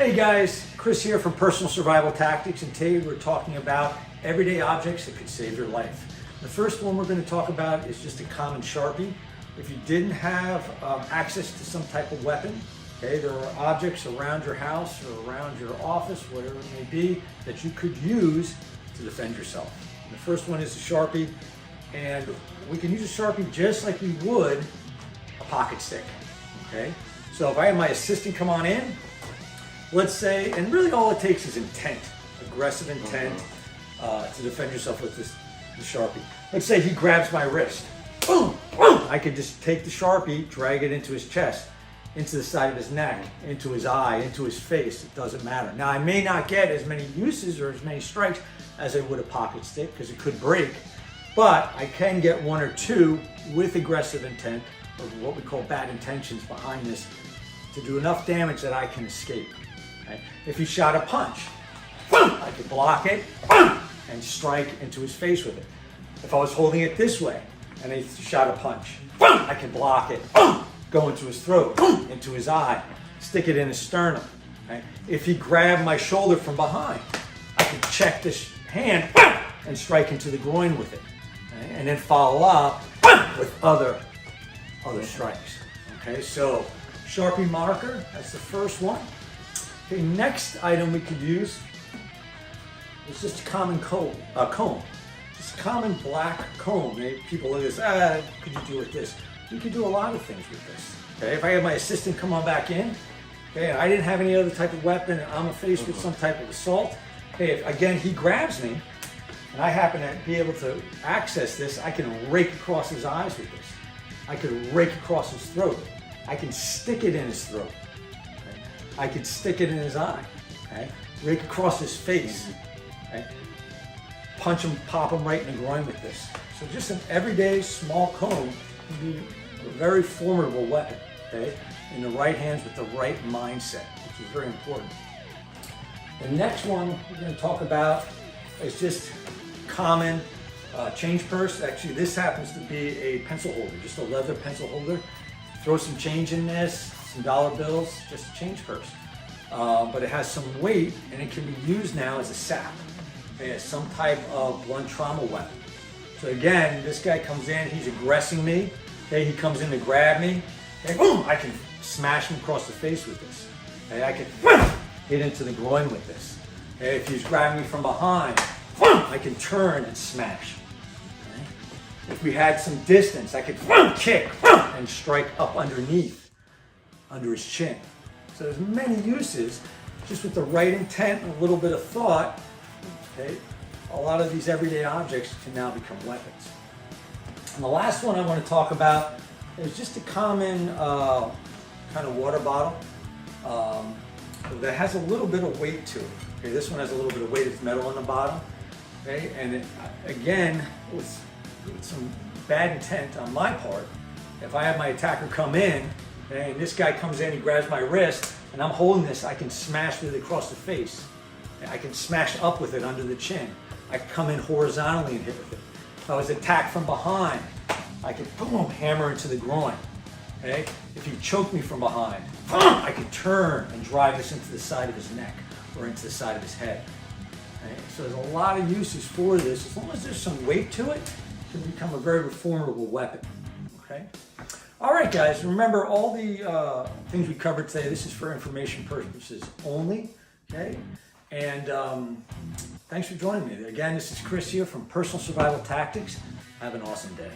Hey guys, Chris here from Personal Survival Tactics, and today we're talking about everyday objects that could save your life. The first one we're going to talk about is just a common Sharpie. If you didn't have access to some type of weapon, okay, there are objects around your house or around your office, whatever it may be, that you could use to defend yourself. And the first one is a Sharpie, and we can use a Sharpie just like we would a pocket stick, okay? So if I have my assistant come on in, let's say, and really all it takes is intent, aggressive intent to defend yourself with the Sharpie. Let's say he grabs my wrist. Boom, boom. I could just take the Sharpie, drag it into his chest, into the side of his neck, into his eye, into his face. It doesn't matter. Now, I may not get as many uses or as many strikes as I would a pocket stick because it could break, but I can get one or two with aggressive intent, or what we call bad intentions behind this, to do enough damage that I can escape. Okay? If he shot a punch, I could block it and strike into his face with it. If I was holding it this way and he shot a punch, I can block it, go into his throat, into his eye, stick it in his sternum. Okay? If he grabbed my shoulder from behind, I could check this hand and strike into the groin with it, okay? And then follow up with other strikes. Okay, so Sharpie marker, that's the first one. Okay, next item we could use is just a common comb. Just a common black comb. People look at this, could you do with this? You could do a lot of things with this. Okay, if I had my assistant come on back in, okay, and I didn't have any other type of weapon, and I'm faced with some type of assault, okay, if again he grabs me, and I happen to be able to access this, I can rake across his eyes with this. I could rake across his throat. I can stick it in his throat. Okay? I could stick it in his eye. Okay? Rake across his face. Okay? Punch him, pop him right in the groin with this. So just an everyday small comb can be a very formidable weapon, okay? In the right hands with the right mindset, which is very important. The next one we're going to talk about is just common change purse. Actually, this happens to be a pencil holder, just a leather pencil holder. Throw some change in this, some dollar bills, just a change purse. But it has some weight, and it can be used now as a sap, okay, as some type of blunt trauma weapon. So again, this guy comes in, he's aggressing me. Okay, he comes in to grab me. Okay, boom! I can smash him across the face with this. Okay, I can hit into the groin with this. Okay, if he's grabbing me from behind, I can turn and smash. Okay? If we had some distance, I could kick and strike up underneath, under his chin. So there's many uses, just with the right intent and a little bit of thought. Okay, a lot of these everyday objects can now become weapons. And the last one I want to talk about is just a common kind of water bottle that has a little bit of weight to it. Okay, this one has a little bit of weight. It's metal on the bottom. Okay, and it, again, with some bad intent on my part, if I have my attacker come in, okay, and this guy comes in, he grabs my wrist, and I'm holding this, I can smash with it across the face. I can smash up with it under the chin. I can come in horizontally and hit with it. If I was attacked from behind, I could boom, hammer into the groin. Okay? If he choked me from behind, I could turn and drive this into the side of his neck or into the side of his head. Okay? So there's a lot of uses for this. As long as there's some weight to it, it can become a very formidable weapon. Okay? All right, guys, remember all the things we covered today. This is for information purposes only. Okay? And thanks for joining me. Again, this is Chris here from Personal Survival Tactics. Have an awesome day.